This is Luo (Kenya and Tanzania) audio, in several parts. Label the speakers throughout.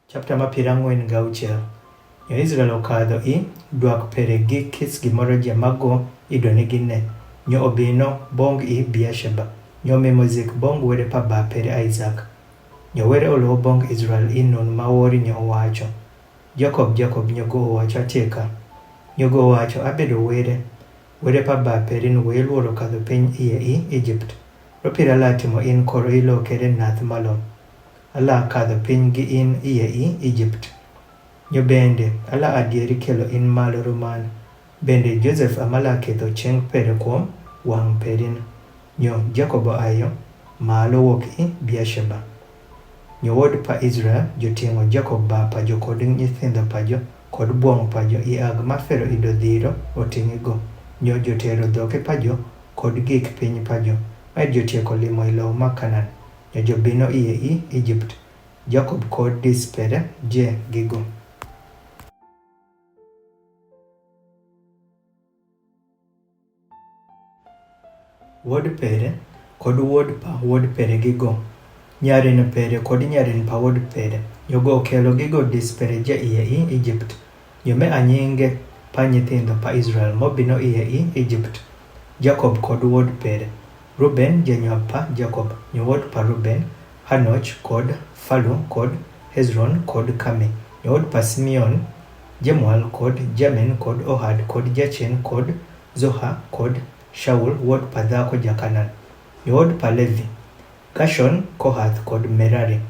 Speaker 1: Chapter ma piero ang'wen gauchiel. Jo-Israel okadho i dwak pere gi kis gimoro jamago idonegi ne. Nyo obino bong i Beersheba. Nyo mimozik bong were pa ba pere Isaac. Nyo were oluwo bong Israel i nun mawori nyo owacho. Jacob nyogo owacho atieka. Nyogo owacho abedo were pa ba pere in we luoro kadho piny iye i Egypt. Ropira ala timo in koro ilokere nath malon. Ala kadho piny gi in iye i Egypt. Nyo bende ala adieri kelo in malo roman. Bende Joseph amala ketho chieng' pere kuom wang' perin. Nyo Jacob ayo malo wuok i Beersheba. Nyo wod pa Israel joting'o Jacob ba pajo kod nyithindo pajo kod buong' pajo i ag ma Fero ido dhiro oting'igo. Nyo jotero dhoke pajo kod gik piny pajo. Mae jotieko limo i lowo ma Kanaan. Nyo jobino iye i Egypt. Jacob kod dispere je gigo. Wod pere kod wod pere gigo. Nyarin pere kod nyarin pa wod pere. Nyogo okelo gigo dispere je iye i Egypt. Nyome anyinge pa nyithindo pa Israel mobino iye i Egypt. Jacob kod wod pere. Ruben janyuol pa Jacob. Nyo wod pa Ruben, Hanoch kod Falu kod Hezron kod Kami. Nyo wod pa Simeon, Jemuel kod Jamin kod Ohad kod Jachin kod Zoha kod Shaul wod pa dhako jakanan. Nyo wod pa Levi, Gershon, Kohath kod Merari.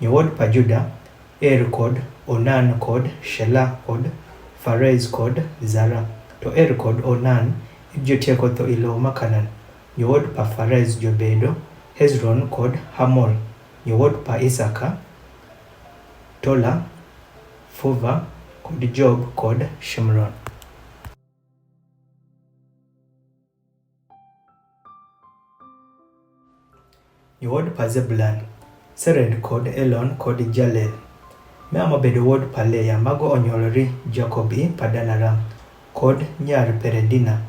Speaker 1: Nyo wod pa Juda, kod Onan kod Shelah kod Pharez kod Zara. To kod Onan jotieko tho i lowo ma Kanaan. Nyo wod pa Pharez jobedo Hezron kod Hamol. Nyo wod pa Isaka, Tola, Fuva kod Job kod Shimron. Nyo wod pa Zebulun, Sered kod Elon kod Jalel. Me amobedo wod pa Leya mago onyuolori Jacob i Padanaram kod nyar pere Dina.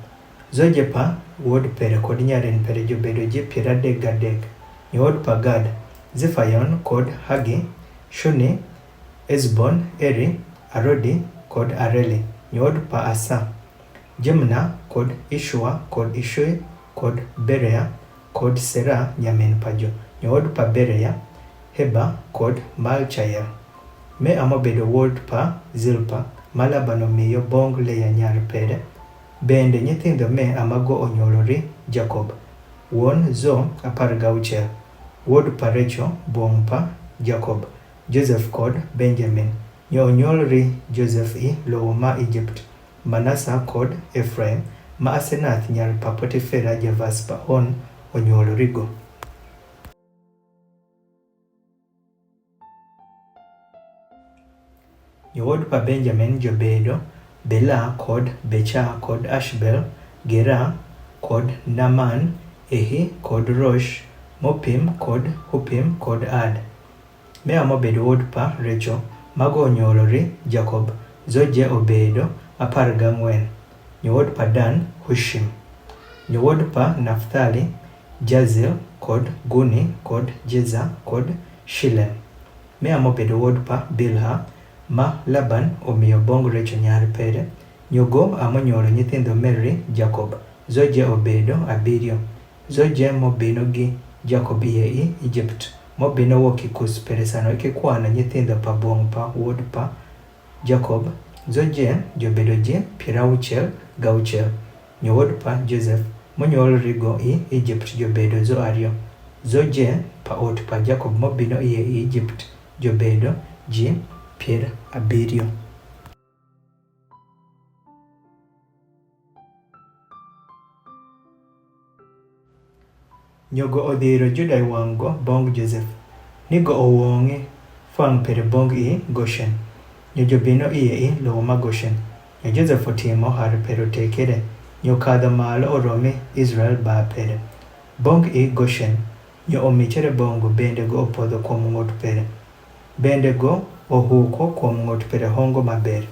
Speaker 1: Zoje pa wod pere kod nyarin pere jobedo ji 33. Nyo wod pa Gad, Zephayon kod Hagi, Shuni, Ezbon, Eri, Arodi kod Areli. Nyo wod pa Asa, Jemna kod Ishua kod Ishui kod Berea kod Sera nyamin pajo. Nyo wod pa Berea, Heba kod Malchayel. Me amobedo wod pa Zilpa, Malabano miyo bong Leya nyar pere. Bende nyithindo me amago onyuolori Jacob. Wuon Zo 16. Wod pa Rachel, buong pa Jacob, Joseph kod Benjamin. Nyo onyuolri Joseph i lowo ma Egypt. Manasa kod Ephraim ma Asenath nyar pa Potifera javas pa On onyuolorigo. Nyo wod pa Benjamin jobedo Bela kod Becha kod Ashbel, Gera kod Naman, Ehi kod Rosh, Mopim kod Hupim kod Ad. Me amobedo wod pa Rachel mago onyuolori Jacob. Zoje obedo 14. Nyo wod pa Dan, Hushim. Nyo wod pa Naphtali, Jazil kod Guni kod Jeza kod Shilem. Me amobedo wod pa Bilha ma Laban omiyo bong Rachel nyar pere. Nyogo amonyuolo nyithindo Mary Jacob. Zoje obedo 7. Zoje mobino gi Jacob iye i Egypt. Mobino wuok Kus pere sano ikikwana nyithindo pa buong' pa wod pa Jacob. Zoje jobedo ji 66. Nyo wod pa Joseph monyuolrigo i Egypt jobedo 2. Zoje pa ot pa Jacob mobino iye i Egypt jobedo ji 70. Nyogo odhiro Juda i wang'go bong Joseph. Nigo owong'e fang' pere bong i Goshen. Nyo jobino iye i lowo ma Goshen. Nyo Joseph otimo har pero tekere. Nyo kadho malo orome Israel ba pere. Bong i Goshen. Nyo omichere bongo bende go opodho kuom ng'ot pere. Bende go ohuko kuom ng'ot pere hongo maber.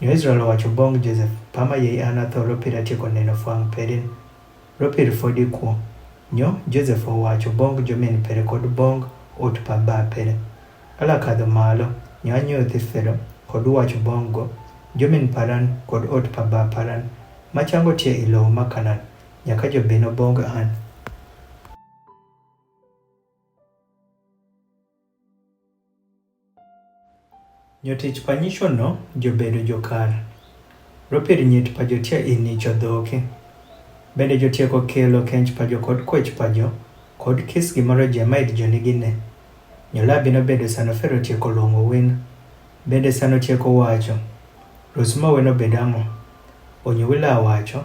Speaker 1: Nyo Israel owacho bong Joseph, pama yei an atho ropir atieko neno fang' perin. Ropir fodi kuo. Nyo Joseph owacho bong jomin pere kod bong ot pa ba pere. Ala kadho malo, nyo anyuoth ifero kod wach bongo jomin paran kod ot paba paran machango tie ilowo makanan nyaka jobino bong an. Nyotich panyishono jobedo jokar. Ropir nyit pa jotia inicho dhoke. Bende jotieko kelo kench pajo kod kwech pajo kod kis gimoro jamaid jonigine. Nyola bino bedo sano fero tieko luongo win. Bende sano tieko wacho. Rusma weno bedamo. Onyo wila wacho.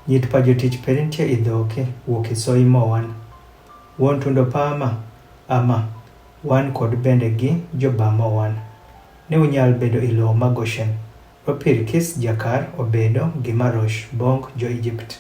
Speaker 1: Nyit pa jotich perintie idhoke wuok soi mo wan. Won tundo pama. Ama. Wan kod bende gi jobamo wan. Ne unyal bedo ilowo ma Goshen. Ropir kis jakar obedo gimarosh bong jo Egypt.